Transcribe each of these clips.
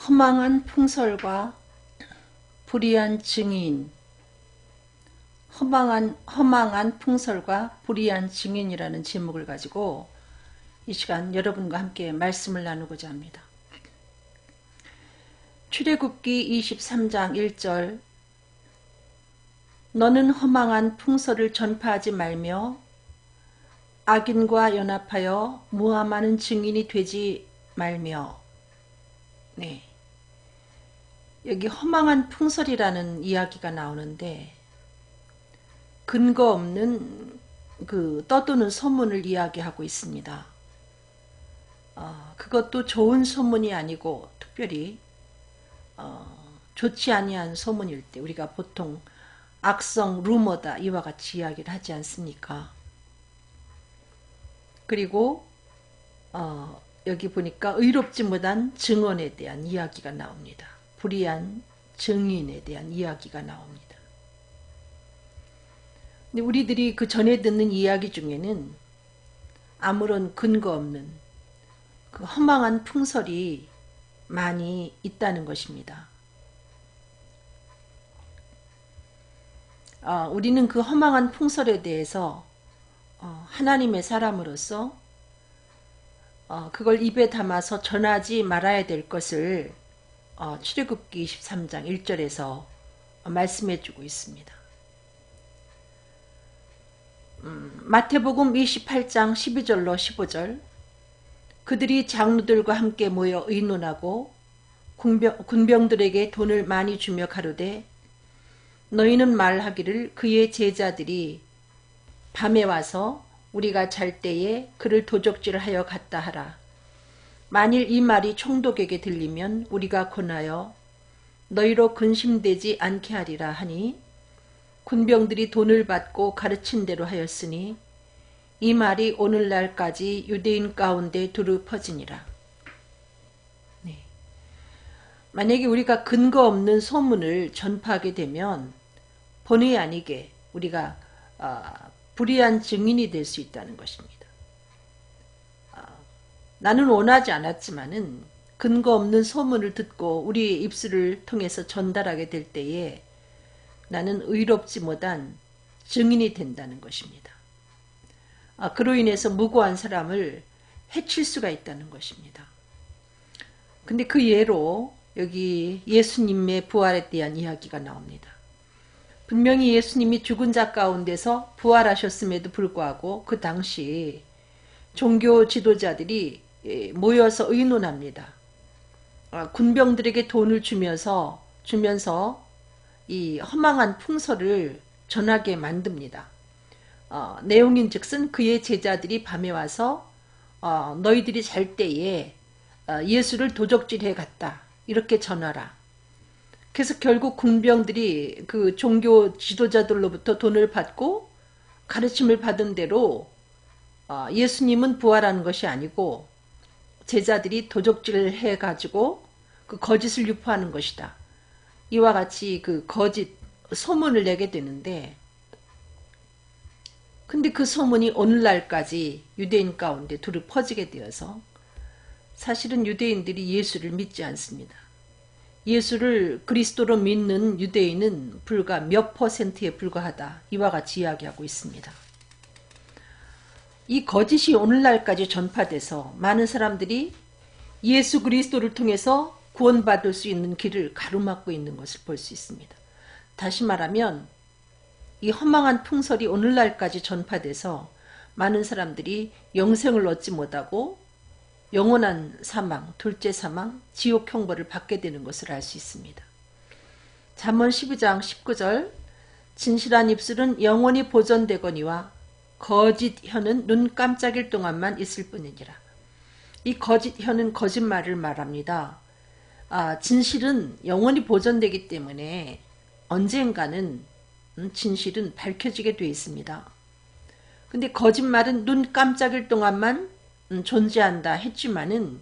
허망한 풍설과 불의한 증인. 허망한 풍설과 불의한 증인이라는 제목을 가지고 이 시간 여러분과 함께 말씀을 나누고자 합니다. 출애굽기 23장 1절 너는 허망한 풍설을 전파하지 말며 악인과 연합하여 모함하는 증인이 되지 말며. 네, 여기 허망한 풍설이라는 이야기가 나오는데 근거 없는 떠도는 소문을 이야기하고 있습니다. 그것도 좋은 소문이 아니고 특별히 좋지 아니한 소문일 때 우리가 보통 악성 루머다 이와 같이 이야기를 하지 않습니까? 그리고 여기 보니까 의롭지 못한 증언에 대한 이야기가 나옵니다. 불의한 증인에 대한 이야기가 나옵니다. 근데 우리들이 그 전에 듣는 이야기 중에는 아무런 근거 없는 그 허망한 풍설이 많이 있다는 것입니다. 우리는 그 허망한 풍설에 대해서 하나님의 사람으로서 그걸 입에 담아서 전하지 말아야 될 것을 출애굽기 23장 1절에서 말씀해 주고 있습니다. 마태복음 28장 12절로 15절 그들이 장로들과 함께 모여 의논하고 군병들에게 돈을 많이 주며 가로되 너희는 말하기를 그의 제자들이 밤에 와서 우리가 잘 때에 그를 도적질하여 갔다 하라. 만일 이 말이 총독에게 들리면 우리가 권하여 너희로 근심되지 않게 하리라 하니 군병들이 돈을 받고 가르친 대로 하였으니 이 말이 오늘날까지 유대인 가운데 두루 퍼지니라. 네. 만약에 우리가 근거 없는 소문을 전파하게 되면 본의 아니게 우리가 불의한 증인이 될 수 있다는 것입니다. 나는 원하지 않았지만은 근거 없는 소문을 듣고 우리의 입술을 통해서 전달하게 될 때에 나는 의롭지 못한 증인이 된다는 것입니다. 그로 인해서 무고한 사람을 해칠 수가 있다는 것입니다. 근데 그 예로 여기 예수님의 부활에 대한 이야기가 나옵니다. 분명히 예수님이 죽은 자 가운데서 부활하셨음에도 불구하고 그 당시 종교 지도자들이 모여서 의논합니다. 군병들에게 돈을 주면서 이 허망한 풍설을 전하게 만듭니다. 내용인즉슨 그의 제자들이 밤에 와서 너희들이 잘 때에 예수를 도적질해 갔다 이렇게 전하라. 그래서 결국 군병들이 그 종교 지도자들로부터 돈을 받고 가르침을 받은 대로 예수님은 부활하는 것이 아니고 제자들이 도적질을 해가지고 그 거짓을 유포하는 것이다. 이와 같이 그 거짓 소문을 내게 되는데 근데 그 소문이 오늘날까지 유대인 가운데 두루 퍼지게 되어서 사실은 유대인들이 예수를 믿지 않습니다. 예수를 그리스도로 믿는 유대인은 불과 몇 %에 불과하다. 이와 같이 이야기하고 있습니다. 이 거짓이 오늘날까지 전파돼서 많은 사람들이 예수 그리스도를 통해서 구원받을 수 있는 길을 가로막고 있는 것을 볼 수 있습니다. 다시 말하면 이 허망한 풍설이 오늘날까지 전파돼서 많은 사람들이 영생을 얻지 못하고 영원한 사망, 둘째 사망, 지옥 형벌을 받게 되는 것을 알 수 있습니다. 잠언 12장 19절 진실한 입술은 영원히 보존되거니와 거짓 혀는 눈 깜짝일 동안만 있을 뿐이니라. 이 거짓 혀는 거짓말을 말합니다. 진실은 영원히 보존되기 때문에 언젠가는 진실은 밝혀지게 되어 있습니다. 근데 거짓말은 눈 깜짝일 동안만 존재한다 했지만은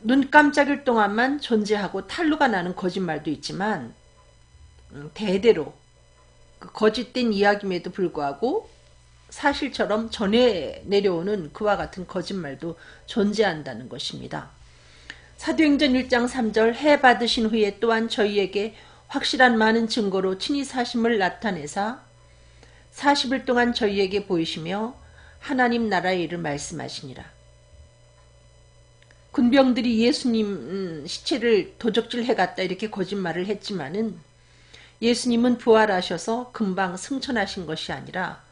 눈 깜짝일 동안만 존재하고 탄로가 나는 거짓말도 있지만 대대로 그 거짓된 이야기임에도 불구하고 사실처럼 전해 내려오는 그와 같은 거짓말도 존재한다는 것입니다. 사도행전 1장 3절 해 받으신 후에 또한 저희에게 확실한 많은 증거로 친히 사심을 나타내사 40일 동안 저희에게 보이시며 하나님 나라의 일을 말씀하시니라. 군병들이 예수님 시체를 도적질 해갔다 이렇게 거짓말을 했지만은 예수님은 부활하셔서 금방 승천하신 것이 아니라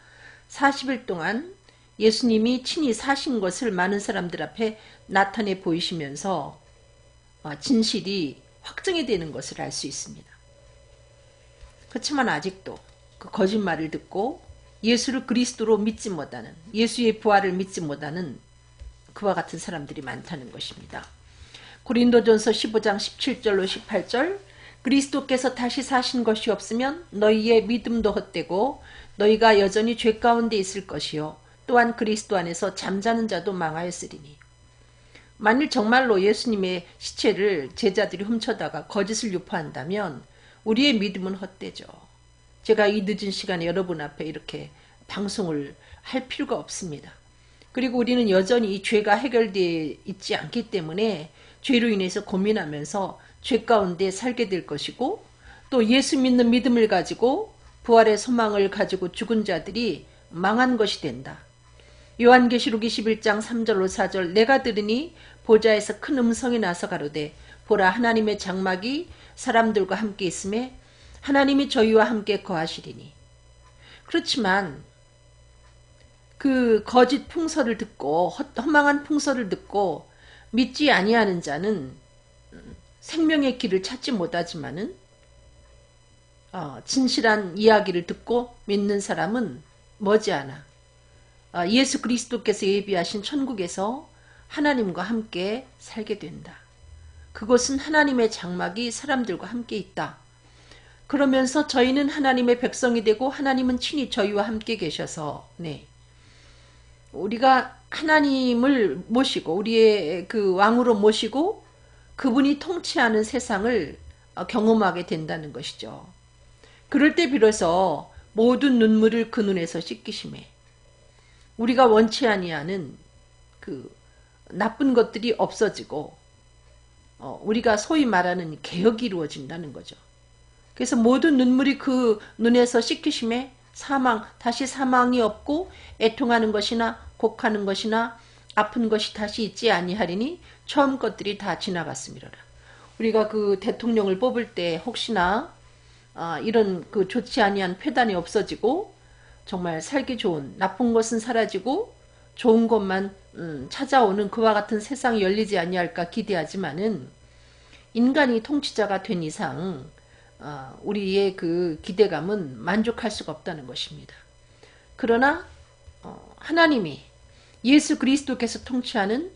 40일 동안 예수님이 친히 사신 것을 많은 사람들 앞에 나타내 보이시면서 진실이 확정이 되는 것을 알 수 있습니다. 그렇지만 아직도 그 거짓말을 듣고 예수를 그리스도로 믿지 못하는, 예수의 부활을 믿지 못하는 그와 같은 사람들이 많다는 것입니다. 고린도전서 15장 17절로 18절 그리스도께서 다시 사신 것이 없으면 너희의 믿음도 헛되고 너희가 여전히 죄 가운데 있을 것이요 또한 그리스도 안에서 잠자는 자도 망하였으리니. 만일 정말로 예수님의 시체를 제자들이 훔쳐다가 거짓을 유포한다면 우리의 믿음은 헛되죠. 제가 이 늦은 시간에 여러분 앞에 이렇게 방송을 할 필요가 없습니다. 그리고 우리는 여전히 이 죄가 해결되어 있지 않기 때문에 죄로 인해서 고민하면서 죄 가운데 살게 될 것이고 또 예수 믿는 믿음을 가지고 부활의 소망을 가지고 죽은 자들이 망한 것이 된다. 요한계시록 21장 3절로 4절 내가 들으니 보좌에서 큰 음성이 나서 가로되 보라 하나님의 장막이 사람들과 함께 있음에 하나님이 저희와 함께 거하시리니. 그렇지만 그 거짓 풍설을 듣고 허망한 풍설을 듣고 믿지 아니하는 자는 생명의 길을 찾지 못하지만은 진실한 이야기를 듣고 믿는 사람은 머지않아 예수 그리스도께서 예비하신 천국에서 하나님과 함께 살게 된다. 그것은 하나님의 장막이 사람들과 함께 있다. 그러면서 저희는 하나님의 백성이 되고 하나님은 친히 저희와 함께 계셔서 우리가 하나님을 모시고 우리의 그 왕으로 모시고 그분이 통치하는 세상을 경험하게 된다는 것이죠. 그럴 때 비로소 모든 눈물을 그 눈에서 씻기심에 우리가 원치 아니하는 그 나쁜 것들이 없어지고 우리가 소위 말하는 개혁이 이루어진다는 거죠. 그래서 모든 눈물이 그 눈에서 씻기심에 다시 사망이 없고 애통하는 것이나 곡하는 것이나 아픈 것이 다시 있지 아니하리니 처음 것들이 다 지나갔음이로라. 우리가 그 대통령을 뽑을 때 혹시나 이런 그 좋지 아니한 폐단이 없어지고 정말 살기 좋은 나쁜 것은 사라지고 좋은 것만 찾아오는 그와 같은 세상이 열리지 아니할까 기대하지만은 인간이 통치자가 된 이상 우리의 그 기대감은 만족할 수가 없다는 것입니다. 그러나 하나님이 예수 그리스도께서 통치하는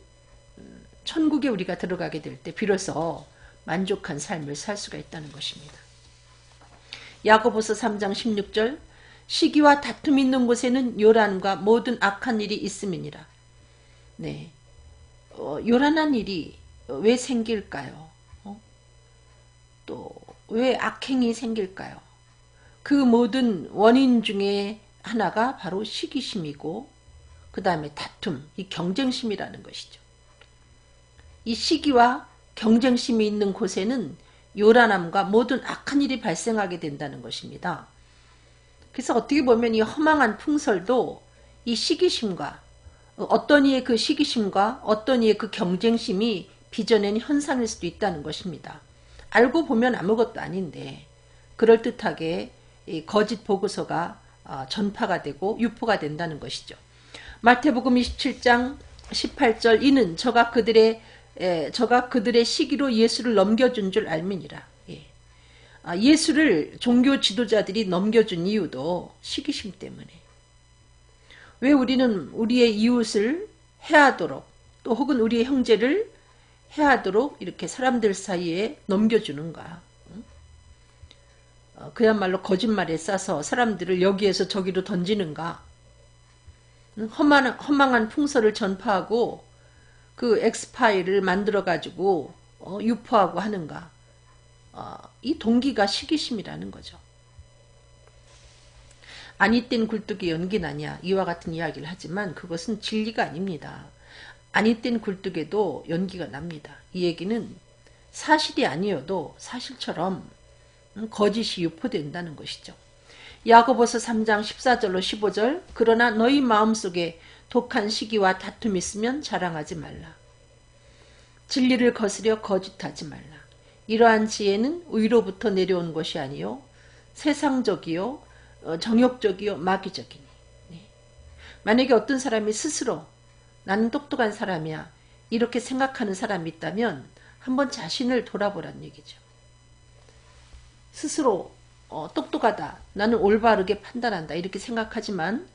천국에 우리가 들어가게 될 때 비로소 만족한 삶을 살 수가 있다는 것입니다. 야고보서 3장 16절 시기와 다툼 있는 곳에는 요란과 모든 악한 일이 있음이니라. 요란한 일이 왜 생길까요? 또 왜 악행이 생길까요? 그 모든 원인 중에 하나가 바로 시기심이고 그 다음에 다툼, 이 경쟁심이라는 것이죠. 이 시기와 경쟁심이 있는 곳에는 요란함과 모든 악한 일이 발생하게 된다는 것입니다. 그래서 어떻게 보면 이 허망한 풍설도 이 시기심과 어떤 이의 그 시기심과 어떤 이의 그 경쟁심이 빚어낸 현상일 수도 있다는 것입니다. 알고 보면 아무것도 아닌데 그럴듯하게 이 거짓 보고서가 전파가 되고 유포가 된다는 것이죠. 마태복음 27장 18절 이는 저가 그들의 시기로 예수를 넘겨준 줄 알미니라. 예수를 종교 지도자들이 넘겨준 이유도 시기심 때문에. 왜 우리는 우리의 이웃을 해하도록 또 혹은 우리의 형제를 해하도록 이렇게 사람들 사이에 넘겨주는가? 그야말로 거짓말에 싸서 사람들을 여기에서 저기로 던지는가? 허망한 풍설을 전파하고 그 엑스파일을 만들어 가지고 유포하고 하는가? 이 동기가 시기심이라는 거죠. 아니 땐 굴뚝이 연기 나냐 이와 같은 이야기를 하지만 그것은 진리가 아닙니다. 아니 땐 굴뚝에도 연기가 납니다. 이 얘기는 사실이 아니어도 사실처럼 거짓이 유포된다는 것이죠. 야고보서 3장 14절로 15절 그러나 너희 마음속에 독한 시기와 다툼이 있으면 자랑하지 말라. 진리를 거스려 거짓하지 말라. 이러한 지혜는 위로부터 내려온 것이 아니요 세상적이요 정욕적이요 마귀적이니. 네. 만약에 어떤 사람이 스스로 나는 똑똑한 사람이야 이렇게 생각하는 사람이 있다면 한번 자신을 돌아보란 얘기죠. 스스로 똑똑하다 나는 올바르게 판단한다 이렇게 생각하지만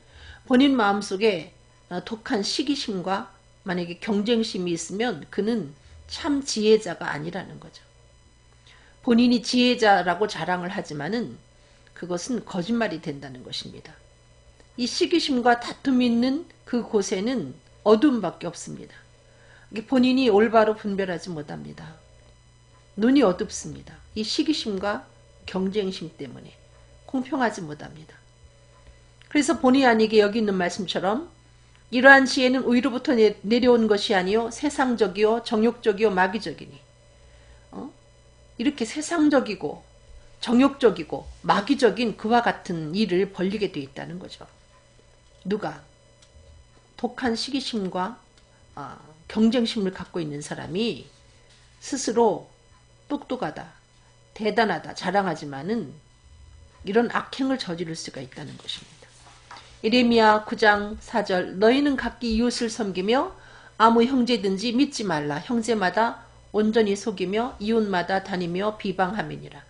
본인 마음속에 독한 시기심과 만약에 경쟁심이 있으면 그는 참 지혜자가 아니라는 거죠. 본인이 지혜자라고 자랑을 하지만은 그것은 거짓말이 된다는 것입니다. 이 시기심과 다툼이 있는 그 곳에는 어둠밖에 없습니다. 본인이 올바로 분별하지 못합니다. 눈이 어둡습니다. 이 시기심과 경쟁심 때문에 공평하지 못합니다. 그래서 본의 아니게 여기 있는 말씀처럼 이러한 지혜는 위로부터 내려온 것이 아니요 세상적이요 정욕적이요 마귀적이니. 이렇게 세상적이고 정욕적이고 마귀적인 그와 같은 일을 벌리게 돼 있다는 거죠. 누가? 독한 시기심과 경쟁심을 갖고 있는 사람이 스스로 똑똑하다, 대단하다 자랑하지만은 이런 악행을 저지를 수가 있다는 것입니다. 예레미야 9장 4절 너희는 각기 이웃을 섬기며 아무 형제든지 믿지 말라. 형제마다 온전히 속이며 이웃마다 다니며 비방함이니라.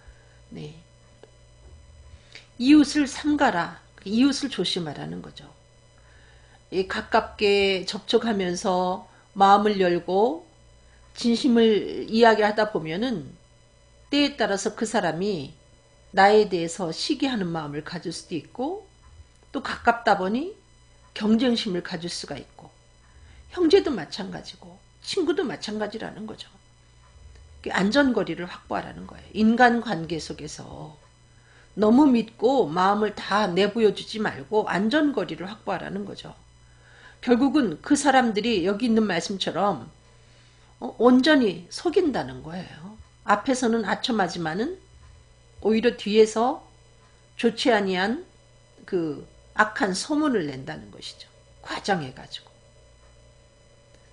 네. 이웃을 삼가라. 이웃을 조심하라는 거죠. 가깝게 접촉하면서 마음을 열고 진심을 이야기하다 보면은 때에 따라서 그 사람이 나에 대해서 시기하는 마음을 가질 수도 있고 또 가깝다 보니 경쟁심을 가질 수가 있고 형제도 마찬가지고 친구도 마찬가지라는 거죠. 안전거리를 확보하라는 거예요. 인간관계 속에서 너무 믿고 마음을 다 내보여주지 말고 안전거리를 확보하라는 거죠. 결국은 그 사람들이 여기 있는 말씀처럼 온전히 속인다는 거예요. 앞에서는 아첨하지만은 오히려 뒤에서 좋지 아니한 그 악한 소문을 낸다는 것이죠. 과장해가지고.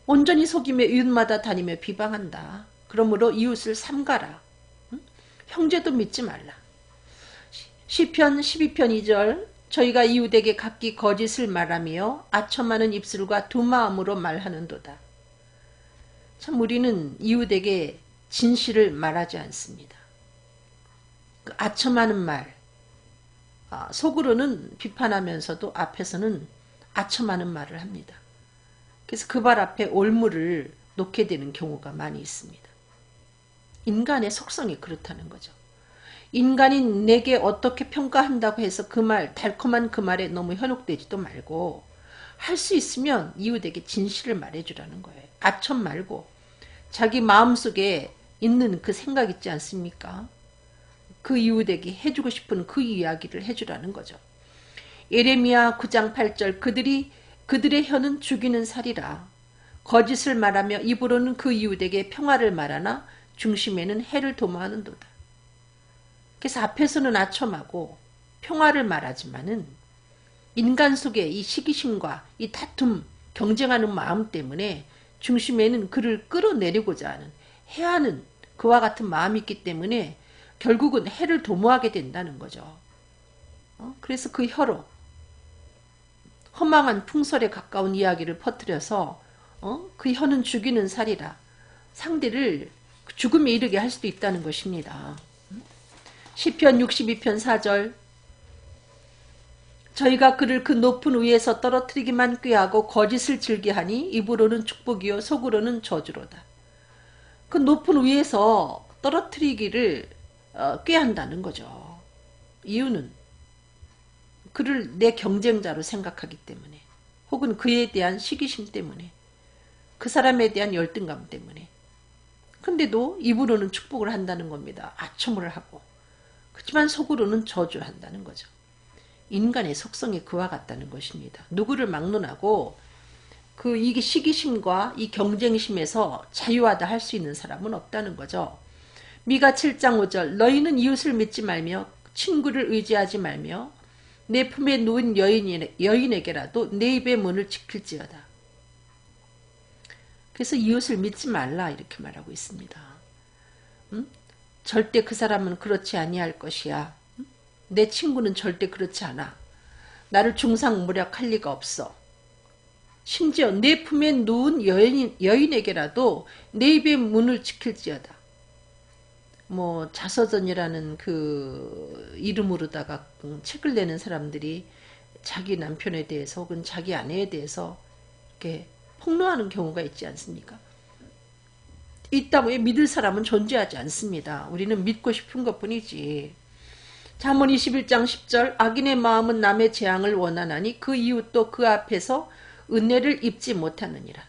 온전히 속이며 이웃마다 다니며 비방한다. 그러므로 이웃을 삼가라. 응? 형제도 믿지 말라. 시편 12편 2절 저희가 이웃에게 각기 거짓을 말하며 아첨하는 입술과 두 마음으로 말하는도다. 참 우리는 이웃에게 진실을 말하지 않습니다. 그 아첨하는 말, 속으로는 비판하면서도 앞에서는 아첨하는 말을 합니다. 그래서 그 발 앞에 올무를 놓게 되는 경우가 많이 있습니다. 인간의 속성이 그렇다는 거죠. 인간이 내게 어떻게 평가한다고 해서 그 말, 달콤한 그 말에 너무 현혹되지도 말고 할 수 있으면 이웃에게 진실을 말해주라는 거예요. 아첨 말고 자기 마음속에 있는 그 생각 있지 않습니까? 그 이웃에게 해주고 싶은 그 이야기를 해주라는 거죠. 예레미야 9장 8절 그들의 혀는 죽이는 살이라. 거짓을 말하며 입으로는 그 이웃에게 평화를 말하나 중심에는 해를 도모하는도다. 그래서 앞에서는 아첨하고 평화를 말하지만은 인간 속에 이 시기심과 이 다툼, 경쟁하는 마음 때문에 중심에는 그를 끌어내리고자 하는 해하는 그와 같은 마음이 있기 때문에 결국은 해를 도모하게 된다는 거죠. 그래서 그 혀로 허망한 풍설에 가까운 이야기를 퍼뜨려서 그 혀는 죽이는 살이라. 상대를 죽음에 이르게 할 수도 있다는 것입니다. 시편 62편 4절 저희가 그를 그 높은 위에서 떨어뜨리기만 꾀하고 거짓을 즐겨하니 입으로는 축복이요 속으로는 저주로다. 그 높은 위에서 떨어뜨리기를 꾀한다는 거죠. 이유는 그를 내 경쟁자로 생각하기 때문에 혹은 그에 대한 시기심 때문에 그 사람에 대한 열등감 때문에 근데도 입으로는 축복을 한다는 겁니다. 아첨을 하고 그렇지만 속으로는 저주한다는 거죠. 인간의 속성이 그와 같다는 것입니다. 누구를 막론하고 이게 시기심과 이 경쟁심에서 자유하다 할 수 있는 사람은 없다는 거죠. 미가 7장 5절 너희는 이웃을 믿지 말며 친구를 의지하지 말며 내 품에 누운 여인에게라도 내 입의 문을 지킬지어다. 그래서 이웃을 믿지 말라 이렇게 말하고 있습니다. 절대 그 사람은 그렇지 아니할 것이야. 내 친구는 절대 그렇지 않아. 나를 중상모략할 리가 없어. 심지어 내 품에 누운 여인에게라도 내 입의 문을 지킬지어다. 뭐 자서전이라는 그 이름으로다가 책을 내는 사람들이 자기 남편에 대해서 혹은 자기 아내에 대해서 이렇게 폭로하는 경우가 있지 않습니까? 있다고 믿을 사람은 존재하지 않습니다. 우리는 믿고 싶은 것뿐이지. 잠언 21장 10절 악인의 마음은 남의 재앙을 원하나니 그 이웃도 그 앞에서 은혜를 입지 못하느니라.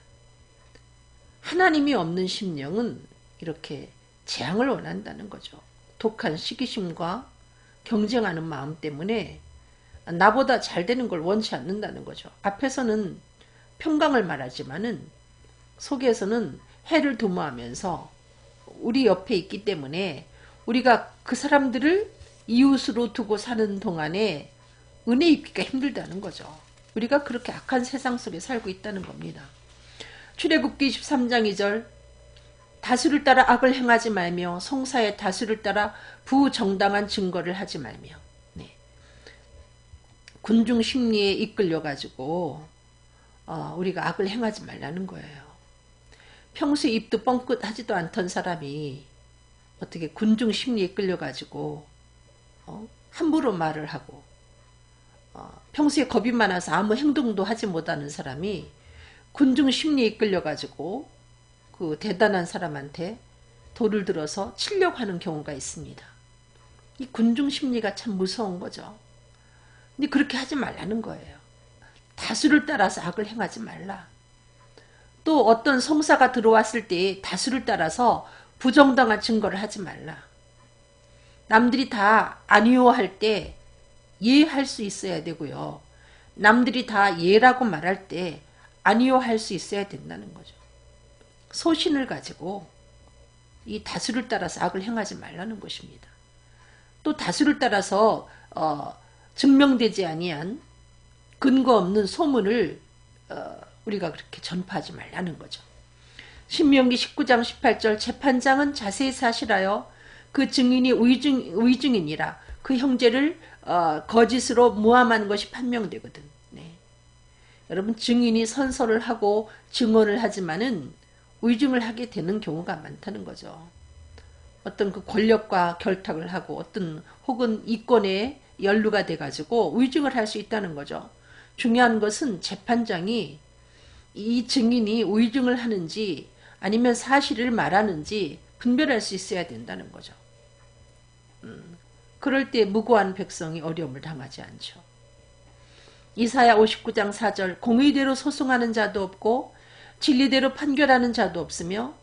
하나님이 없는 심령은 이렇게 재앙을 원한다는 거죠. 독한 시기심과 경쟁하는 마음 때문에 나보다 잘 되는 걸 원치 않는다는 거죠. 앞에서는 평강을 말하지만은 속에서는 해를 도모하면서 우리 옆에 있기 때문에 우리가 그 사람들을 이웃으로 두고 사는 동안에 은혜 입기가 힘들다는 거죠. 우리가 그렇게 악한 세상 속에 살고 있다는 겁니다. 출애굽기 23장 2절 다수를 따라 악을 행하지 말며 송사의 다수를 따라 부정당한 증거를 하지 말며. 네. 군중 심리에 이끌려 가지고 우리가 악을 행하지 말라는 거예요. 평소에 입도 뻥끗하지도 않던 사람이 어떻게 군중 심리에 이끌려 가지고 함부로 말을 하고 평소에 겁이 많아서 아무 행동도 하지 못하는 사람이 군중 심리에 이끌려 가지고 그 대단한 사람한테 돌을 들어서 치려고 하는 경우가 있습니다. 이 군중 심리가 참 무서운 거죠. 근데 그렇게 하지 말라는 거예요. 다수를 따라서 악을 행하지 말라. 또 어떤 송사가 들어왔을 때 다수를 따라서 부정당한 증거를 하지 말라. 남들이 다 아니오할 때 예할 수 있어야 되고요. 남들이 다 예라고 말할 때 아니요 할 수 있어야 된다는 거죠. 소신을 가지고 이 다수를 따라서 악을 행하지 말라는 것입니다. 또 다수를 따라서 증명되지 아니한 근거 없는 소문을 우리가 그렇게 전파하지 말라는 거죠. 신명기 19장 18절 재판장은 자세히 사실하여 그 증인이 의증이니라 그 형제를 거짓으로 모함한 것이 판명되거든. 네. 여러분 증인이 선서를 하고 증언을 하지만은 의증을 하게 되는 경우가 많다는 거죠. 어떤 그 권력과 결탁을 하고 어떤 혹은 이권에 연루가 돼가지고 의증을 할 수 있다는 거죠. 중요한 것은 재판장이 이 증인이 의증을 하는지 아니면 사실을 말하는지 분별할 수 있어야 된다는 거죠. 그럴 때 무고한 백성이 어려움을 당하지 않죠. 이사야 59장 4절 공의대로 소송하는 자도 없고 진리대로 판결하는 자도 없으며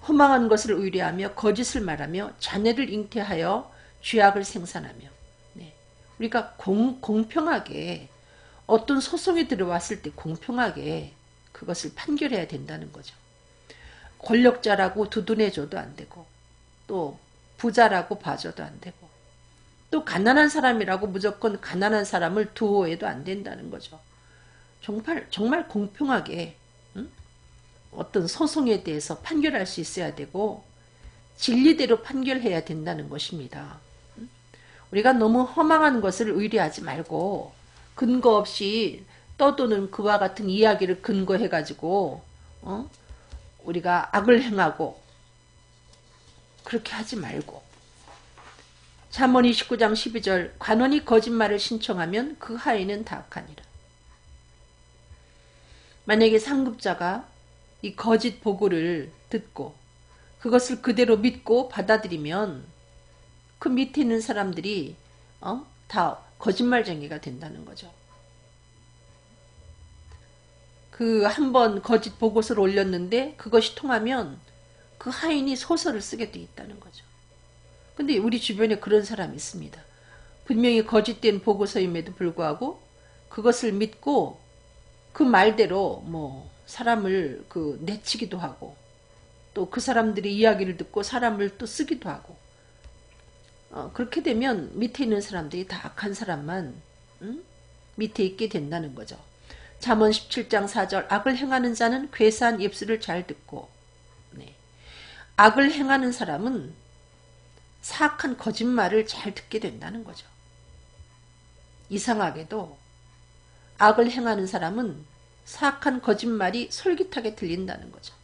허망한 것을 의뢰하며 거짓을 말하며 자녀를 잉태하여 죄악을 생산하며. 네. 우리가 공평하게 어떤 소송이 들어왔을 때 공평하게 그것을 판결해야 된다는 거죠. 권력자라고 두둔해줘도 안 되고 또 부자라고 봐줘도 안 되고 또 가난한 사람이라고 무조건 가난한 사람을 두호해도 안 된다는 거죠. 정말 공평하게 어떤 소송에 대해서 판결할 수 있어야 되고 진리대로 판결해야 된다는 것입니다. 우리가 너무 허망한 것을 의뢰하지 말고 근거 없이 떠도는 그와 같은 이야기를 근거해 가지고 우리가 악을 행하고 그렇게 하지 말고 잠언 29장 12절 관원이 거짓말을 신청하면 그 하인은 다 악하니라. 만약에 상급자가 이 거짓 보고를 듣고 그것을 그대로 믿고 받아들이면 그 밑에 있는 사람들이 다 거짓말쟁이가 된다는 거죠. 그 한 번 거짓 보고서를 올렸는데 그것이 통하면 그 하인이 소설을 쓰게 돼 있다는 거죠. 근데 우리 주변에 그런 사람이 있습니다. 분명히 거짓된 보고서임에도 불구하고 그것을 믿고 그 말대로 뭐 사람을 내치기도 하고 또 그 사람들의 이야기를 듣고 사람을 또 쓰기도 하고 그렇게 되면 밑에 있는 사람들이 다 악한 사람만 밑에 있게 된다는 거죠. 잠언 17장 4절 악을 행하는 자는 괴사한 입술을 잘 듣고 네. 악을 행하는 사람은 사악한 거짓말을 잘 듣게 된다는 거죠. 이상하게도 악을 행하는 사람은 사악한 거짓말이 솔깃하게 들린다는 거죠.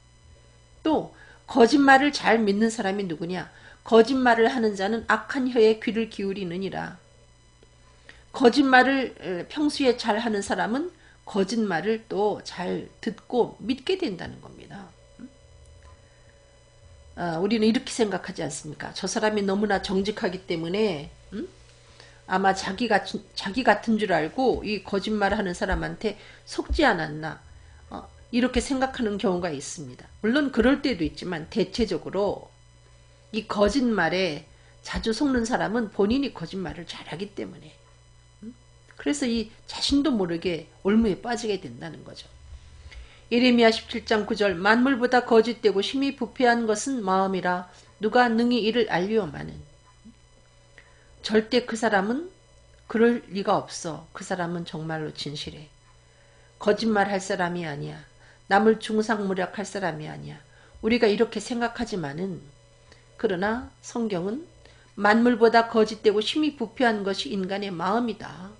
또 거짓말을 잘 믿는 사람이 누구냐? 거짓말을 하는 자는 악한 혀에 귀를 기울이느니라. 거짓말을 평소에 잘 하는 사람은 거짓말을 또 잘 듣고 믿게 된다는 겁니다. 우리는 이렇게 생각하지 않습니까? 저 사람이 너무나 정직하기 때문에 아마 자기 같은 줄 알고 이 거짓말을 하는 사람한테 속지 않았나 이렇게 생각하는 경우가 있습니다. 물론 그럴 때도 있지만 대체적으로 이 거짓말에 자주 속는 사람은 본인이 거짓말을 잘하기 때문에 그래서 이 자신도 모르게 올무에 빠지게 된다는 거죠. 예레미야 17장 9절 만물보다 거짓되고 심히 부패한 것은 마음이라 누가 능히 이를 알리오마는. 절대 그 사람은 그럴 리가 없어. 그 사람은 정말로 진실해. 거짓말할 사람이 아니야. 남을 중상모략할 사람이 아니야. 우리가 이렇게 생각하지만은 그러나 성경은 만물보다 거짓되고 심히 부패한 것이 인간의 마음이다.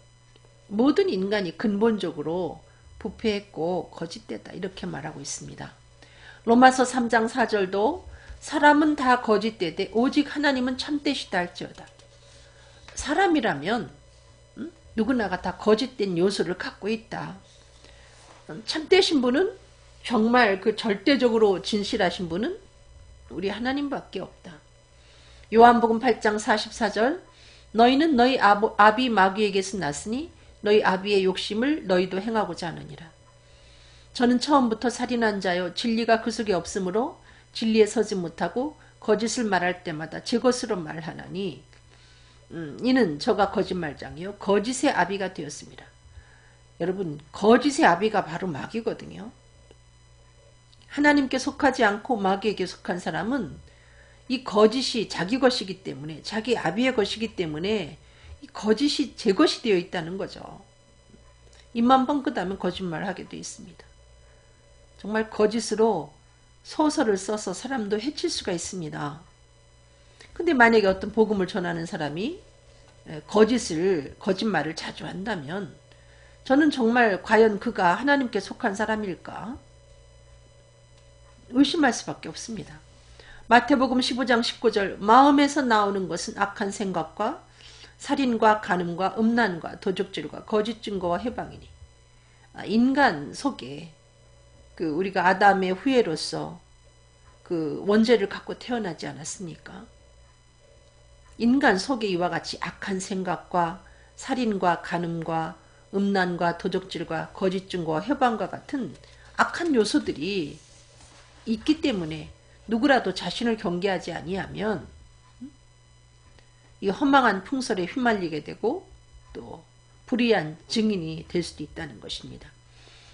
모든 인간이 근본적으로 부패했고 거짓되다 이렇게 말하고 있습니다. 로마서 3장 4절도 사람은 다 거짓되되 오직 하나님은 참되시다 할지어다. 사람이라면 누구나가 다 거짓된 요소를 갖고 있다. 참되신 분은 정말 절대적으로 진실하신 분은 우리 하나님밖에 없다. 요한복음 8장 44절 너희는 너희 아비 마귀에게서 났으니 너희 아비의 욕심을 너희도 행하고자 하느니라. 저는 처음부터 살인한 자요 진리가 그 속에 없으므로 진리에 서지 못하고 거짓을 말할 때마다 제 것으로 말하나니 이는 저가 거짓말장이요 거짓의 아비가 되었습니다. 여러분 거짓의 아비가 바로 마귀거든요. 하나님께 속하지 않고 마귀에게 속한 사람은 이 거짓이 자기 것이기 때문에 자기 아비의 것이기 때문에 이 거짓이 제 것이 되어 있다는 거죠. 입만 뻥끗하면 거짓말하게 되어 있습니다. 정말 거짓으로 소설을 써서 사람도 해칠 수가 있습니다. 근데 만약에 어떤 복음을 전하는 사람이 거짓말을 자주 한다면 저는 정말 과연 그가 하나님께 속한 사람일까? 의심할 수밖에 없습니다. 마태복음 15장 19절 마음에서 나오는 것은 악한 생각과 살인과 간음과 음란과 도적질과 거짓 증거와 해방이니. 인간 속에 우리가 아담의 후예로서 원죄를 갖고 태어나지 않았습니까? 인간 속에 이와 같이 악한 생각과 살인과 간음과 음란과 도적질과 거짓 증거와 해방과 같은 악한 요소들이 있기 때문에 누구라도 자신을 경계하지 아니하면 이 허망한 풍설에 휘말리게 되고 또 불의한 증인이 될 수도 있다는 것입니다.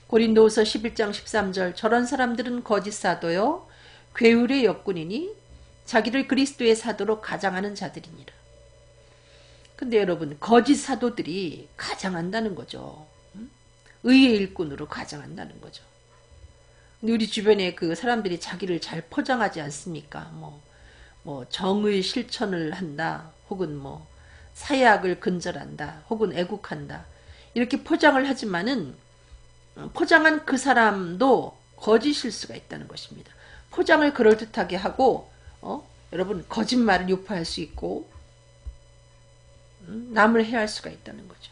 고린도후서 11장 13절 저런 사람들은 거짓 사도요 괴율의 역군이니 자기를 그리스도의 사도로 가장하는 자들이니라. 근데 여러분 거짓 사도들이 가장한다는 거죠. 의의 일꾼으로 가장한다는 거죠. 근데 우리 주변에 사람들이 자기를 잘 포장하지 않습니까? 뭐 정의 실천을 한다. 혹은 사약을 근절한다. 혹은 애국한다. 이렇게 포장을 하지만은 포장한 그 사람도 거짓일 수가 있다는 것입니다. 포장을 그럴듯하게 하고 여러분 거짓말을 유포할 수 있고 남을 해할 수가 있다는 거죠.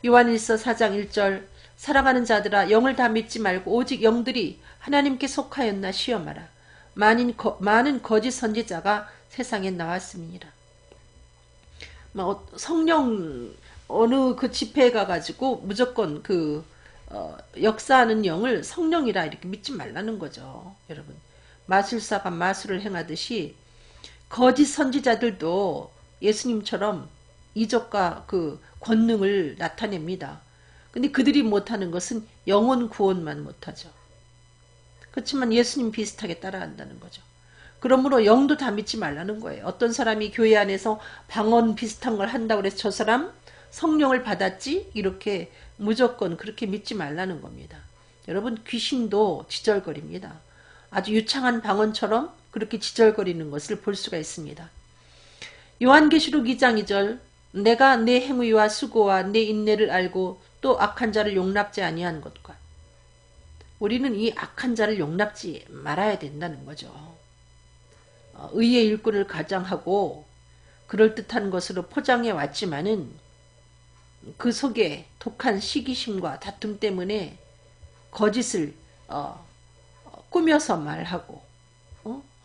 요한일서 4장 1절 사랑하는 자들아 영을 다 믿지 말고 오직 영들이 하나님께 속하였나 시험하라. 많은 거짓 선지자가 세상에 나왔음이니라. 성령 어느 집회에 가가지고 무조건 역사하는 영을 성령이라 이렇게 믿지 말라는 거죠. 여러분 마술사가 마술을 행하듯이 거짓 선지자들도 예수님처럼 이적과 권능을 나타냅니다. 근데 그들이 못하는 것은 영혼 구원만 못하죠. 그렇지만 예수님 비슷하게 따라간다는 거죠. 그러므로 영도 다 믿지 말라는 거예요. 어떤 사람이 교회 안에서 방언 비슷한 걸 한다고 해서 저 사람 성령을 받았지? 이렇게 무조건 그렇게 믿지 말라는 겁니다. 여러분, 귀신도 지절거립니다. 아주 유창한 방언처럼 그렇게 지절거리는 것을 볼 수가 있습니다. 요한계시록 2장 2절, 내가 내 행위와 수고와 내 인내를 알고 또 악한 자를 용납지 아니한 것과, 우리는 이 악한 자를 용납지 말아야 된다는 거죠. 의의 일꾼을 가장하고 그럴듯한 것으로 포장해 왔지만은 그 속에 독한 시기심과 다툼 때문에 거짓을 꾸며서 말하고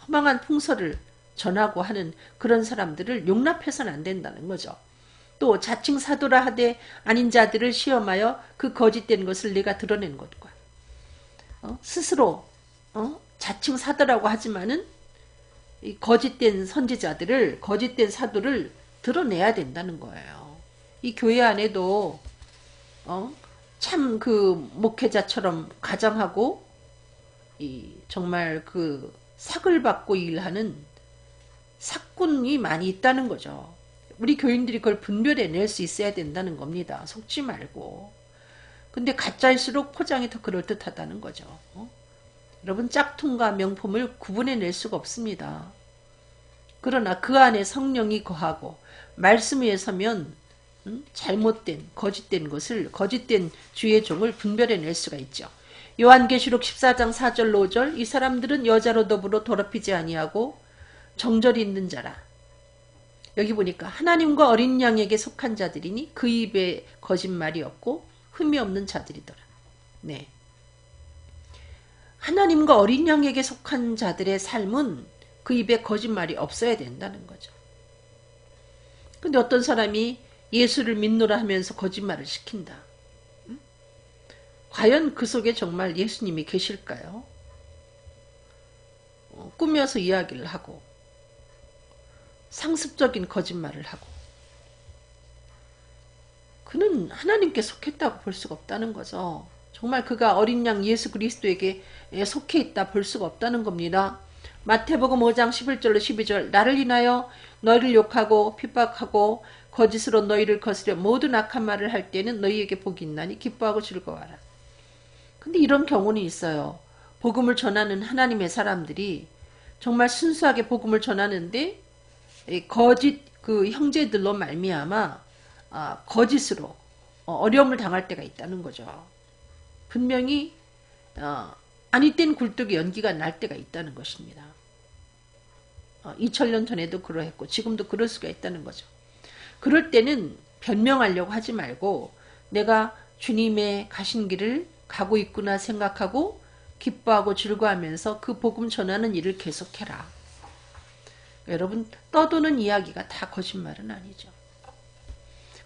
허망한 풍설을 전하고 하는 그런 사람들을 용납해서는 안 된다는 거죠. 또 자칭 사도라 하되 아닌 자들을 시험하여 그 거짓된 것을 내가 드러낸 것과, 스스로 자칭 사도라고 하지만은 이 거짓된 선지자들을, 거짓된 사도를 드러내야 된다는 거예요. 이 교회 안에도 참 그 목회자처럼 가장하고 정말 그 삭을 받고 일하는 삭군이 많이 있다는 거죠. 우리 교인들이 그걸 분별해낼 수 있어야 된다는 겁니다. 속지 말고. 근데 가짜일수록 포장이 더 그럴듯하다는 거죠. 여러분, 짝퉁과 명품을 구분해낼 수가 없습니다. 그러나 그 안에 성령이 거하고 말씀 위에 서면 잘못된, 거짓된 것을, 거짓된 주의 종을 분별해낼 수가 있죠. 요한계시록 14장 4절 5절, 이 사람들은 여자로 더불어 더럽히지 아니하고 정절이 있는 자라. 여기 보니까 하나님과 어린 양에게 속한 자들이니 그 입에 거짓말이 없고 흠이 없는 자들이더라. 네. 하나님과 어린 양에게 속한 자들의 삶은 그 입에 거짓말이 없어야 된다는 거죠. 근데 어떤 사람이 예수를 믿노라 하면서 거짓말을 시킨다. 과연 그 속에 정말 예수님이 계실까요? 꾸며서 이야기를 하고 상습적인 거짓말을 하고, 그는 하나님께 속했다고 볼 수가 없다는 거죠. 정말 그가 어린 양 예수 그리스도에게 속해 있다 볼 수가 없다는 겁니다. 마태복음 5장 11절로 12절, 나를 인하여 너희를 욕하고 핍박하고 거짓으로 너희를 거스려 모든 악한 말을 할 때는 너희에게 복이 있나니 기뻐하고 즐거워하라. 근데 이런 경우는 있어요. 복음을 전하는 하나님의 사람들이 정말 순수하게 복음을 전하는데 거짓 그 형제들로 말미암아 거짓으로 어려움을 당할 때가 있다는 거죠. 분명히 아니 땐 굴뚝에 연기가 날 때가 있다는 것입니다. 2000년 전에도 그러했고 지금도 그럴 수가 있다는 거죠. 그럴 때는 변명하려고 하지 말고 내가 주님의 가신 길을 가고 있구나 생각하고 기뻐하고 즐거워하면서 그 복음 전하는 일을 계속해라. 여러분, 떠도는 이야기가 다 거짓말은 아니죠.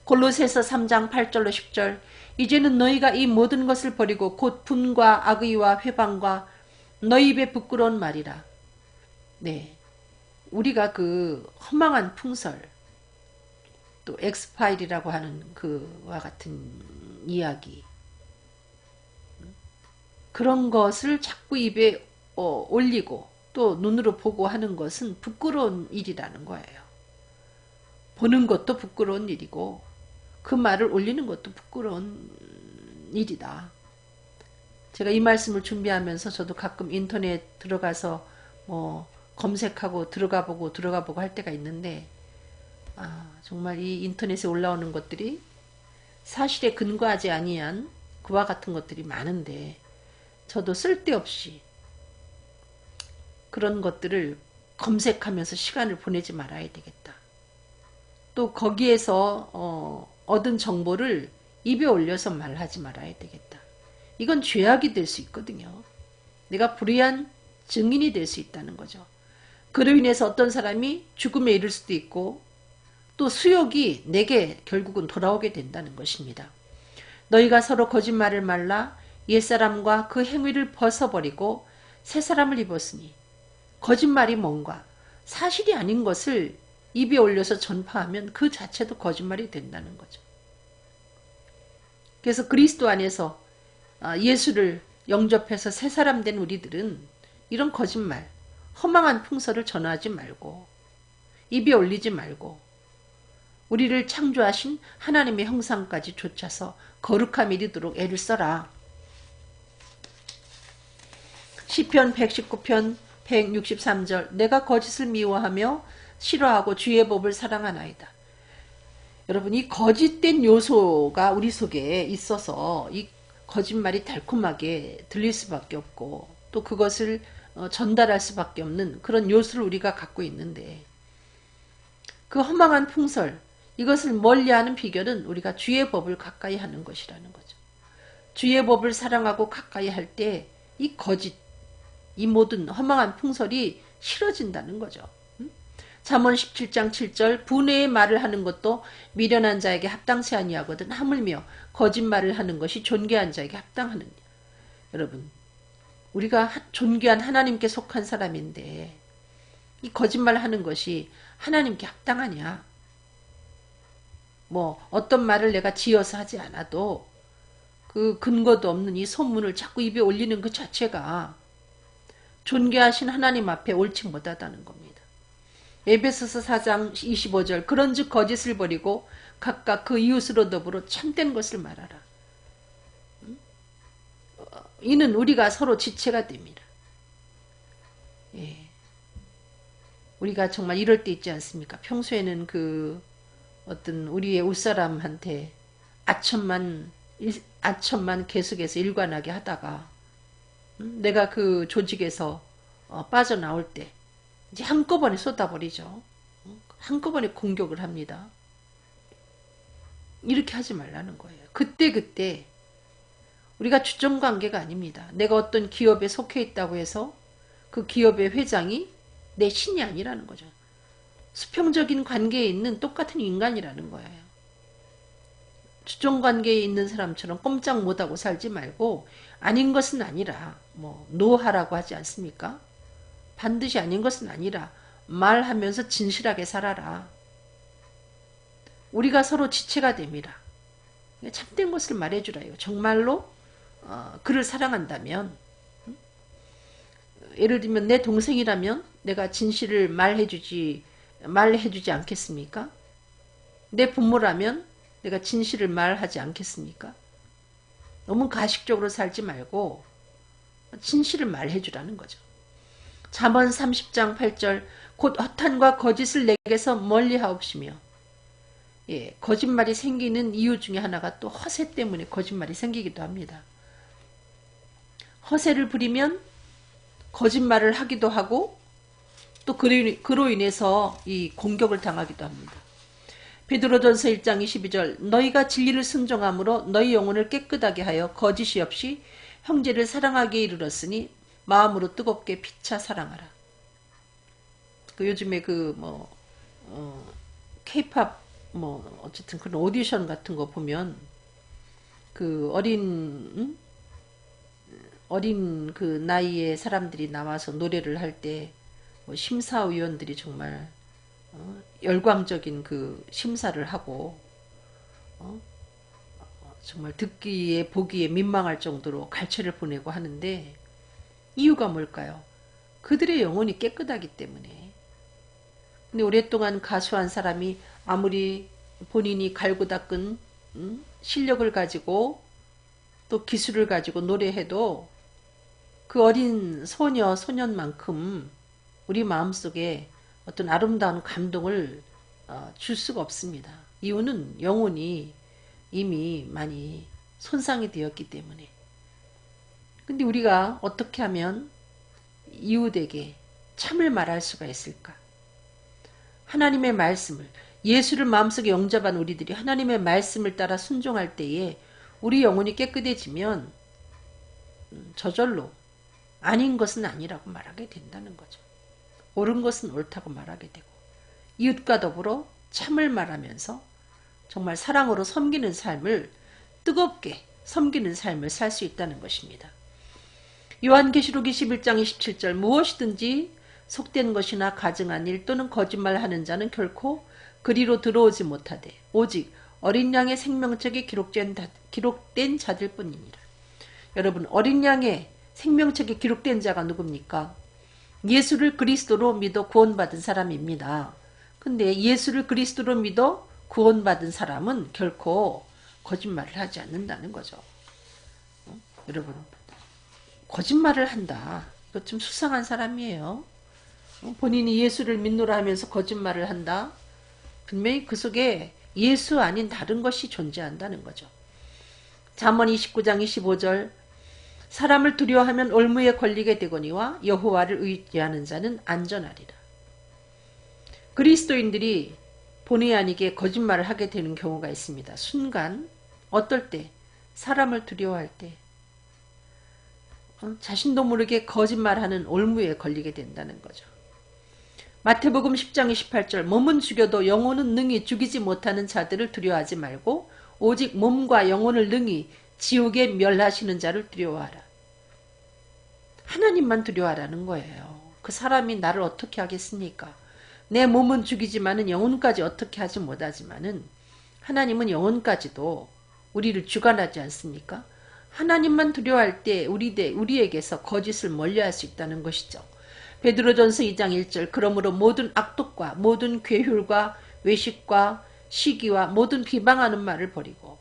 골로새서 3장 8절로 10절, 이제는 너희가 이 모든 것을 버리고 곧 분과 악의와 회방과 너희 입에 부끄러운 말이라. 네, 우리가 그 허망한 풍설, 또 엑스파일이라고 하는 그와 같은 이야기, 그런 것을 자꾸 입에 올리고 또 눈으로 보고 하는 것은 부끄러운 일이라는 거예요. 보는 것도 부끄러운 일이고 그 말을 올리는 것도 부끄러운 일이다. 제가 이 말씀을 준비하면서 저도 가끔 인터넷 들어가서 뭐 검색하고 들어가 보고 할 때가 있는데, 정말 이 인터넷에 올라오는 것들이 사실에 근거하지 아니한 그와 같은 것들이 많은데, 저도 쓸데없이 그런 것들을 검색하면서 시간을 보내지 말아야 되겠다. 또 거기에서 얻은 정보를 입에 올려서 말하지 말아야 되겠다. 이건 죄악이 될 수 있거든요. 내가 불의한 증인이 될 수 있다는 거죠. 그로 인해서 어떤 사람이 죽음에 이를 수도 있고 또 수욕이 내게 결국은 돌아오게 된다는 것입니다. 너희가 서로 거짓말을 말라 옛사람과 그 행위를 벗어버리고 새 사람을 입었으니, 거짓말이 뭔가 사실이 아닌 것을 입에 올려서 전파하면 그 자체도 거짓말이 된다는 거죠. 그래서 그리스도 안에서 예수를 영접해서 새 사람 된 우리들은 이런 거짓말, 허망한 풍설을 전하지 말고 입에 올리지 말고 우리를 창조하신 하나님의 형상까지 좇아서 거룩함에 이르도록 애를 써라. 시편 119편 163절 내가 거짓을 미워하며 싫어하고 주의 법을 사랑하나이다. 여러분, 이 거짓된 요소가 우리 속에 있어서 이 거짓말이 달콤하게 들릴 수밖에 없고 또 그것을 전달할 수밖에 없는 그런 요소를 우리가 갖고 있는데, 그 허망한 풍설, 이것을 멀리하는 비결은 우리가 주의 법을 가까이 하는 것이라는 거죠. 주의 법을 사랑하고 가까이 할 때 이 거짓, 이 모든 허망한 풍설이 싫어진다는 거죠. 잠언 17장 7절 분의 말을 하는 것도 미련한 자에게 합당치 아니하거든 하물며 거짓말을 하는 것이 존귀한 자에게 합당하느냐. 여러분, 우리가 존귀한 하나님께 속한 사람인데 이 거짓말 하는 것이 하나님께 합당하냐. 뭐 어떤 말을 내가 지어서 하지 않아도 그 근거도 없는 이 소문을 자꾸 입에 올리는 그 자체가 존귀하신 하나님 앞에 옳지 못하다는 겁니다. 에베소서 4장 25절 그런즉 거짓을 버리고 각각 그 이웃으로 더불어 참된 것을 말하라. 이는 우리가 서로 지체가 됩니다. 예. 우리가 정말 이럴 때 있지 않습니까? 평소에는 그 어떤 우리의 웃사람한테 아첨만 계속해서 일관하게 하다가 내가 그 조직에서 빠져나올 때 이제 한꺼번에 쏟아버리죠. 한꺼번에 공격을 합니다. 이렇게 하지 말라는 거예요. 그때 우리가 주종관계가 아닙니다. 내가 어떤 기업에 속해 있다고 해서 그 기업의 회장이 내 신이 아니라는 거죠. 수평적인 관계에 있는 똑같은 인간이라는 거예요. 주종관계에 있는 사람처럼 꼼짝 못하고 살지 말고 아닌 것은 아니라 뭐 노하라고 하지 않습니까? 반드시 아닌 것은 아니라 말하면서 진실하게 살아라. 우리가 서로 지체가 됩니다. 참된 것을 말해주라요. 정말로 그를 사랑한다면, 예를 들면 내 동생이라면 내가 진실을 말해주지 않겠습니까? 내 부모라면 내가 진실을 말하지 않겠습니까? 너무 가식적으로 살지 말고 진실을 말해주라는 거죠. 잠언 30장 8절 곧 허탄과 거짓을 내게서 멀리하옵시며, 예, 거짓말이 생기는 이유 중에 하나가 또 허세 때문에 거짓말이 생기기도 합니다. 허세를 부리면 거짓말을 하기도 하고 또 그로 인해서 이 공격을 당하기도 합니다. 베드로전서 1장 22절 너희가 진리를 순종함으로 너희 영혼을 깨끗하게 하여 거짓이 없이 형제를 사랑하기에 이르렀으니 마음으로 뜨겁게 피차 사랑하라. 그 요즘에 케이팝 어쨌든 그런 오디션 같은 거 보면 그 어린 그 나이의 사람들이 나와서 노래를 할 때 심사위원들이 정말 열광적인 그 심사를 하고 정말 듣기에 보기에 민망할 정도로 갈채를 보내고 하는데 이유가 뭘까요? 그들의 영혼이 깨끗하기 때문에. 근데 오랫동안 가수한 사람이 아무리 본인이 갈고 닦은 실력을 가지고 또 기술을 가지고 노래해도 그 어린 소년만큼 우리 마음속에 어떤 아름다운 감동을 줄 수가 없습니다. 이유는 영혼이 이미 많이 손상이 되었기 때문에. 근데 우리가 어떻게 하면 이웃에게 참을 말할 수가 있을까? 하나님의 말씀을, 예수를 마음속에 영접한 우리들이 하나님의 말씀을 따라 순종할 때에 우리 영혼이 깨끗해지면 저절로 아닌 것은 아니라고 말하게 된다는 거죠. 옳은 것은 옳다고 말하게 되고 이웃과 더불어 참을 말하면서 정말 사랑으로 섬기는 삶을, 뜨겁게 섬기는 삶을 살 수 있다는 것입니다. 요한계시록 21장 27절 무엇이든지 속된 것이나 가증한 일 또는 거짓말하는 자는 결코 그리로 들어오지 못하되 오직 어린 양의 생명책에 기록된 자들 뿐이니라. 여러분, 어린 양의 생명책에 기록된 자가 누굽니까? 예수를 그리스도로 믿어 구원받은 사람입니다. 근데 예수를 그리스도로 믿어 구원받은 사람은 결코 거짓말을 하지 않는다는 거죠. 여러분, 거짓말을 한다. 이거 좀 수상한 사람이에요. 본인이 예수를 믿노라 하면서 거짓말을 한다. 분명히 그 속에 예수 아닌 다른 것이 존재한다는 거죠. 잠언 29장 25절 사람을 두려워하면 올무에 걸리게 되거니와 여호와를 의지하는 자는 안전하리라. 그리스도인들이 본의 아니게 거짓말을 하게 되는 경우가 있습니다. 순간 어떨 때? 사람을 두려워할 때 자신도 모르게 거짓말하는 올무에 걸리게 된다는 거죠. 마태복음 10장 28절 몸은 죽여도 영혼은 능히 죽이지 못하는 자들을 두려워하지 말고 오직 몸과 영혼을 능히 지옥에 멸하시는 자를 두려워하라. 하나님만 두려워하라는 거예요. 그 사람이 나를 어떻게 하겠습니까? 내 몸은 죽이지만은 영혼까지 어떻게 하지 못하지만은 하나님은 영혼까지도 우리를 주관하지 않습니까? 하나님만 두려워할 때 우리에게서 거짓을 멀리할 수 있다는 것이죠. 베드로전서 2장 1절 그러므로 모든 악독과 모든 괴휼과 외식과 시기와 모든 비방하는 말을 버리고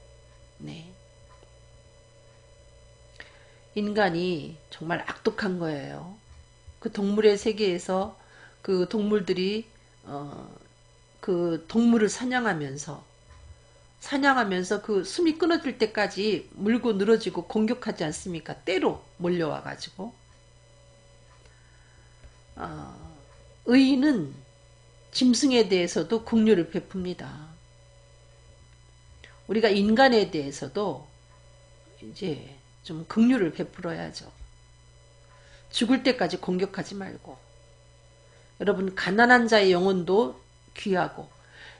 인간이 정말 악독한 거예요. 그 동물의 세계에서 그 동물들이 그 동물을 사냥하면서 그 숨이 끊어질 때까지 물고 늘어지고 공격하지 않습니까? 때로 몰려와 가지고 의인은 짐승에 대해서도 긍휼을 베풉니다. 우리가 인간에 대해서도 이제 좀 긍휼을 베풀어야죠. 죽을 때까지 공격하지 말고. 여러분, 가난한 자의 영혼도 귀하고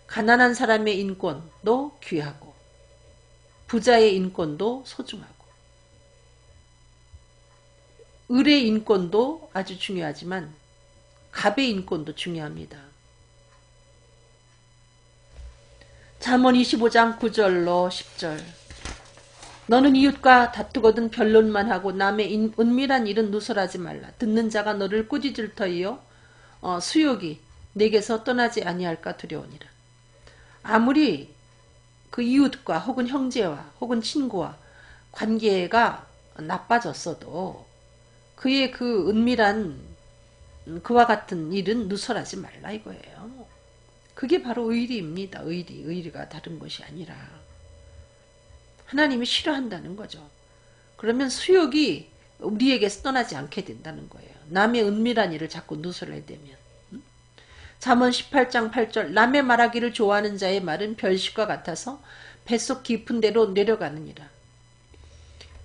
가난한 사람의 인권도 귀하고 부자의 인권도 소중하고 을의 인권도 아주 중요하지만 갑의 인권도 중요합니다. 잠언 25장 9절로 10절 너는 이웃과 다투거든 변론만 하고 남의 은밀한 일은 누설하지 말라. 듣는 자가 너를 꾸짖을 터이요 수욕이 내게서 떠나지 아니할까 두려우니라. 아무리 그 이웃과 혹은 형제와 혹은 친구와 관계가 나빠졌어도 그의 그 은밀한 그와 같은 일은 누설하지 말라 이거예요. 그게 바로 의리입니다. 의리가 다른 것이 아니라 하나님이 싫어한다는 거죠. 그러면 수욕이 우리에게서 떠나지 않게 된다는 거예요. 남의 은밀한 일을 자꾸 누설해야 되면. 잠언 18장 8절 남의 말하기를 좋아하는 자의 말은 별식과 같아서 뱃속 깊은 데로 내려가느니라.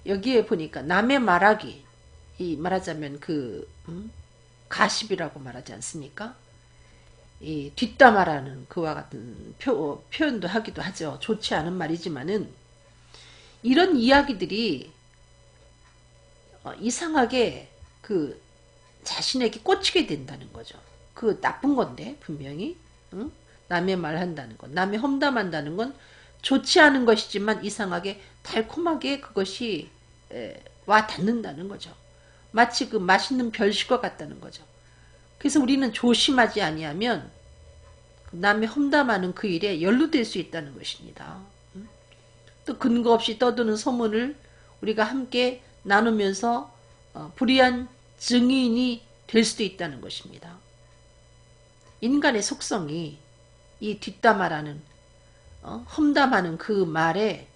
여기에 보니까 남의 말하기 이 말하자면 그 가십이라고 말하지 않습니까? 이 뒷담화라는 그와 같은 표현도 하기도 하죠. 좋지 않은 말이지만은 이런 이야기들이 이상하게 그 자신에게 꽂히게 된다는 거죠. 그 나쁜 건데 분명히 남의 말한다는 것, 남의 험담한다는 건 좋지 않은 것이지만 이상하게 달콤하게 그것이 와 닿는다는 거죠. 마치 그 맛있는 별식과 같다는 거죠. 그래서 우리는 조심하지 아니하면 남의 험담하는 그 일에 연루될 수 있다는 것입니다. 또 근거 없이 떠드는 소문을 우리가 함께 나누면서 불의한 증인이 될 수도 있다는 것입니다. 인간의 속성이 이 뒷담화라는 험담하는 그 말에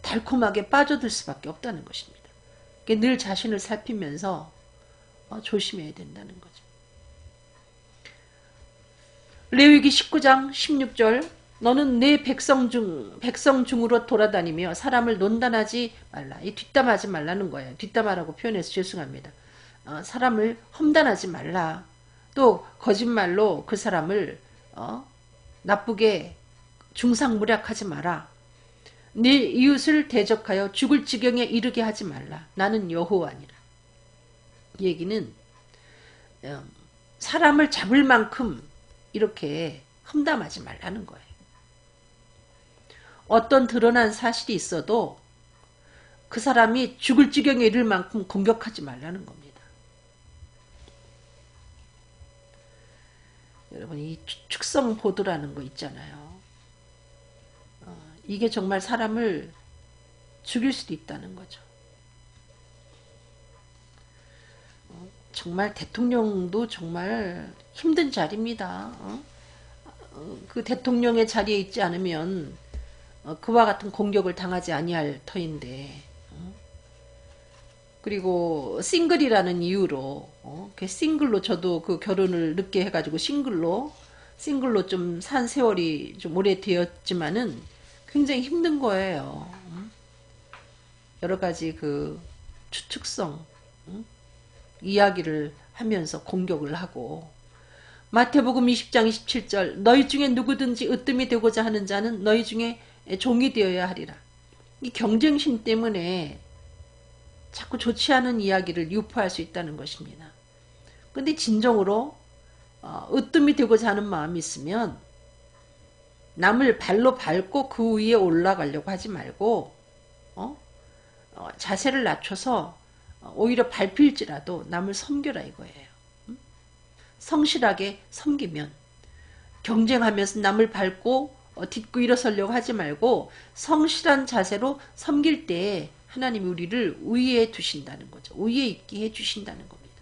달콤하게 빠져들 수밖에 없다는 것입니다. 늘 자신을 살피면서 조심해야 된다는 거죠. 레위기 19장 16절 너는 내 백성 중으로 돌아다니며 사람을 논단하지 말라. 이 뒷담하지 말라는 거예요. 뒷담화라고 표현해서 죄송합니다. 사람을 험담하지 말라. 또 거짓말로 그 사람을 나쁘게 중상무략하지 마라. 네 이웃을 대적하여 죽을 지경에 이르게 하지 말라. 나는 여호와니라. 이 얘기는 사람을 잡을 만큼 이렇게 험담하지 말라는 거예요. 어떤 드러난 사실이 있어도 그 사람이 죽을 지경에 이를 만큼 공격하지 말라는 겁니다. 여러분, 이 축성포도라는 거 있잖아요. 이게 정말 사람을 죽일 수도 있다는 거죠. 정말 대통령도 정말 힘든 자리입니다. 그 대통령의 자리에 있지 않으면 그와 같은 공격을 당하지 아니할 터인데, 그리고 싱글이라는 이유로 그 싱글로 저도 그 결혼을 늦게 해가지고 싱글로 좀 산 세월이 좀 오래되었지만은 굉장히 힘든 거예요. 여러 가지 그 추측성 이야기를 하면서 공격을 하고, 마태복음 20장 27절 너희 중에 누구든지 으뜸이 되고자 하는 자는 너희 중에 종이 되어야 하리라. 이 경쟁심 때문에 자꾸 좋지 않은 이야기를 유포할 수 있다는 것입니다. 근데 진정으로 으뜸이 되고자 하는 마음이 있으면 남을 발로 밟고 그 위에 올라가려고 하지 말고 자세를 낮춰서 오히려 밟힐지라도 남을 섬겨라 이거예요. 성실하게 섬기면, 경쟁하면서 남을 밟고 딛고 일어서려고 하지 말고 성실한 자세로 섬길 때 하나님이 우리를 우위에 두신다는 거죠. 우위에 있게 해주신다는 겁니다.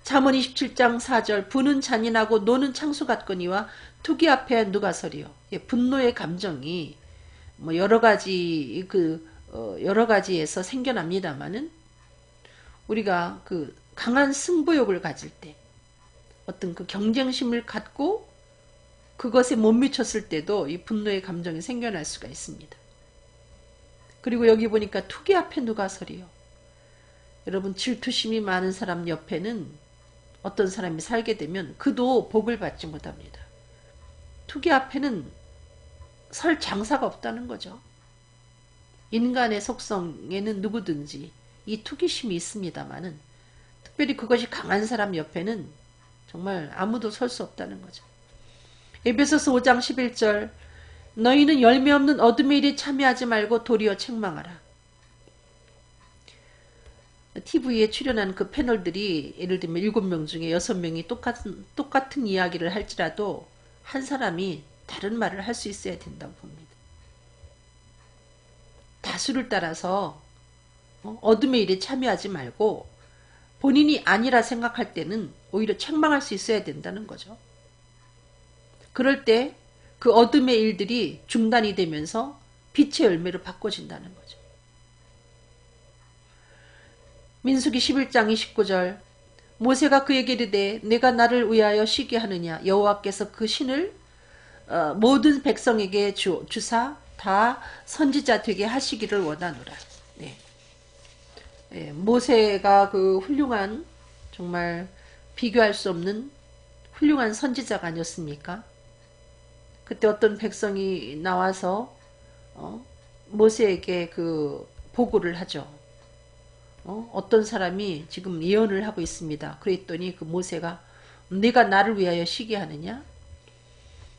잠언 27장 4절 부는 잔인하고 노는 창수 같거니와 투기 앞에 누가 서리요. 분노의 감정이 뭐 여러 가지에서 생겨납니다마는, 우리가 그 강한 승부욕을 가질 때, 어떤 그 경쟁심을 갖고 그것에 못 미쳤을 때도 이 분노의 감정이 생겨날 수가 있습니다. 그리고 여기 보니까 투기 앞에 누가 서리요. 여러분, 질투심이 많은 사람 옆에는 어떤 사람이 살게 되면 그도 복을 받지 못합니다. 투기 앞에는 설 장사가 없다는 거죠. 인간의 속성에는 누구든지 이 투기심이 있습니다만은, 특별히 그것이 강한 사람 옆에는 정말 아무도 설 수 없다는 거죠. 에베소서 5장 11절 너희는 열매 없는 어둠의 일에 참여하지 말고 도리어 책망하라. TV에 출연한 그 패널들이 예를 들면 7명 중에 6명이 똑같은 이야기를 할지라도 한 사람이 다른 말을 할 수 있어야 된다고 봅니다. 다수를 따라서 어둠의 일에 참여하지 말고 본인이 아니라 생각할 때는 오히려 책망할 수 있어야 된다는 거죠. 그럴 때 그 어둠의 일들이 중단이 되면서 빛의 열매로 바꿔진다는 거죠. 민수기 11장 29절 모세가 그에게 이르되 내가 나를 위하여 쉬게 하느냐 여호와께서 그 신을 모든 백성에게 주사 다 선지자 되게 하시기를 원하노라. 네. 네, 모세가 그 훌륭한, 정말 비교할 수 없는 훌륭한 선지자가 아니었습니까? 그때 어떤 백성이 나와서 모세에게 그 보고를 하죠. 어떤 사람이 지금 예언을 하고 있습니다. 그랬더니 그 모세가 네가 나를 위하여 쉬게 하느냐?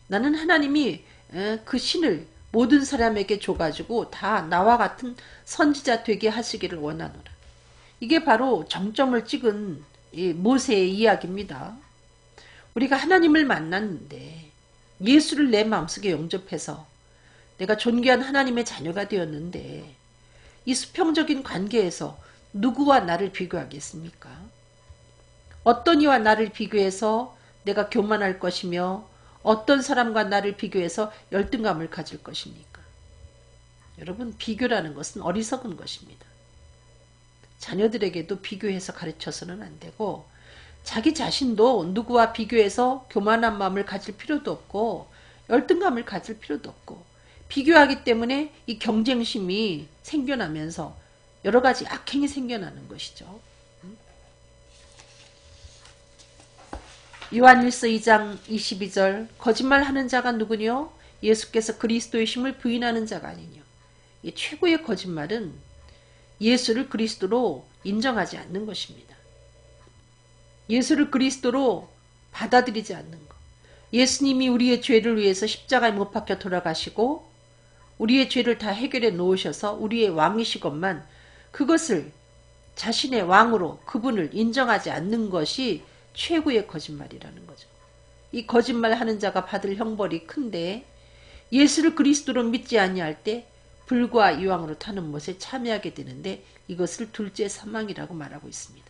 나는 하나님이 그 신을 모든 사람에게 줘가지고 다 나와 같은 선지자 되게 하시기를 원하노라. 이게 바로 정점을 찍은 이 모세의 이야기입니다. 우리가 하나님을 만났는데 예수를 내 마음속에 영접해서 내가 존귀한 하나님의 자녀가 되었는데 이 수평적인 관계에서 누구와 나를 비교하겠습니까? 어떤 이와 나를 비교해서 내가 교만할 것이며 어떤 사람과 나를 비교해서 열등감을 가질 것입니까? 여러분, 비교라는 것은 어리석은 것입니다. 자녀들에게도 비교해서 가르쳐서는 안 되고 자기 자신도 누구와 비교해서 교만한 마음을 가질 필요도 없고 열등감을 가질 필요도 없고, 비교하기 때문에 이 경쟁심이 생겨나면서 여러 가지 악행이 생겨나는 것이죠. 요한일서 2장 22절 거짓말하는 자가 누구뇨? 예수께서 그리스도의 심을 부인하는 자가 아니뇨. 이 최고의 거짓말은 예수를 그리스도로 인정하지 않는 것입니다. 예수를 그리스도로 받아들이지 않는 것. 예수님이 우리의 죄를 위해서 십자가에 못 박혀 돌아가시고 우리의 죄를 다 해결해 놓으셔서 우리의 왕이시건만 그것을 자신의 왕으로 그분을 인정하지 않는 것이 최고의 거짓말이라는 거죠. 이 거짓말하는 자가 받을 형벌이 큰데 예수를 그리스도로 믿지 아니할 때 불과 이왕으로 타는 못에 참여하게 되는데 이것을 둘째 사망이라고 말하고 있습니다.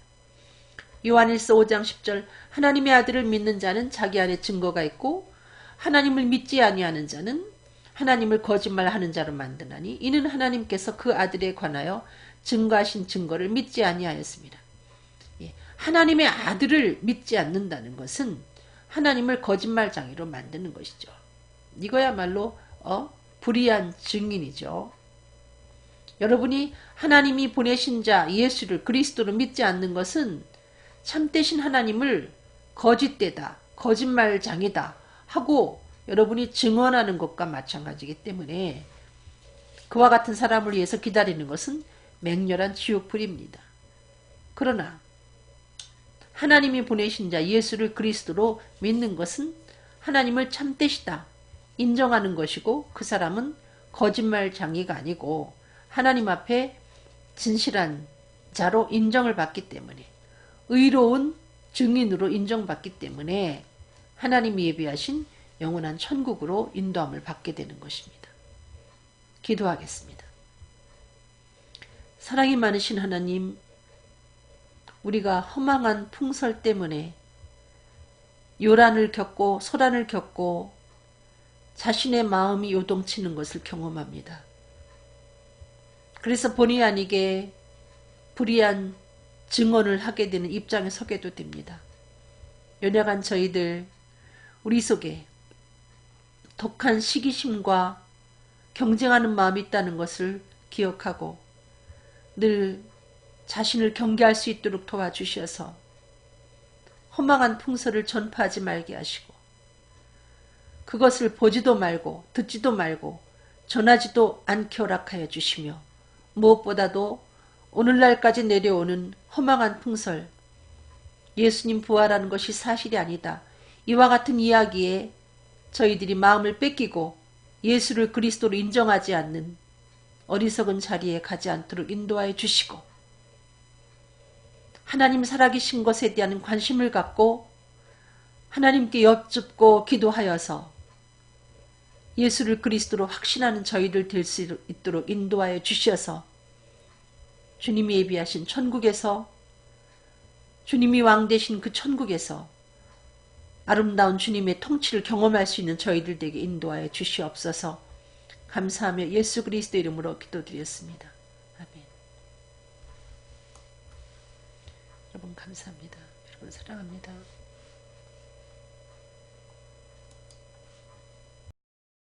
요한일서 5장 10절 하나님의 아들을 믿는 자는 자기 안에 증거가 있고 하나님을 믿지 아니하는 자는 하나님을 거짓말하는 자로 만드나니 이는 하나님께서 그 아들에 관하여 증거하신 증거를 믿지 아니하였습니다. 하나님의 아들을 믿지 않는다는 것은 하나님을 거짓말장애로 만드는 것이죠. 이거야말로 불의한 증인이죠. 여러분이 하나님이 보내신 자 예수를 그리스도로 믿지 않는 것은 참되신 하나님을 거짓되다, 거짓말장애다 하고 여러분이 증언하는 것과 마찬가지이기 때문에 그와 같은 사람을 위해서 기다리는 것은 맹렬한 지옥불입니다. 그러나 하나님이 보내신 자 예수를 그리스도로 믿는 것은 하나님을 참되시다 인정하는 것이고 그 사람은 거짓말장애가 아니고 하나님 앞에 진실한 자로 인정을 받기 때문에 의로운 증인으로 인정받기 때문에 하나님이 예비하신 영원한 천국으로 인도함을 받게 되는 것입니다. 기도하겠습니다. 사랑이 많으신 하나님, 우리가 허망한 풍설 때문에 요란을 겪고 소란을 겪고 자신의 마음이 요동치는 것을 경험합니다. 그래서 본의 아니게 불의한 증언을 하게 되는 입장에 서게도 됩니다. 연약한 저희들 우리 속에 독한 시기심과 경쟁하는 마음이 있다는 것을 기억하고 늘 자신을 경계할 수 있도록 도와주셔서 허망한 풍설을 전파하지 말게 하시고 그것을 보지도 말고 듣지도 말고 전하지도 않게 허락하여 주시며 무엇보다도 오늘날까지 내려오는 허망한 풍설, 예수님 부활하는 것이 사실이 아니다. 이와 같은 이야기에 저희들이 마음을 뺏기고 예수를 그리스도로 인정하지 않는 어리석은 자리에 가지 않도록 인도하여 주시고 하나님 살아계신 것에 대한 관심을 갖고 하나님께 여쭙고 기도하여서 예수를 그리스도로 확신하는 저희들 될 수 있도록 인도하여 주셔서 주님이 예비하신 천국에서 주님이 왕 되신 그 천국에서 아름다운 주님의 통치를 경험할 수 있는 저희들 되게 인도하여 주시옵소서. 감사하며 예수 그리스도 이름으로 기도드렸습니다. 아멘. 여러분 감사합니다. 여러분 사랑합니다.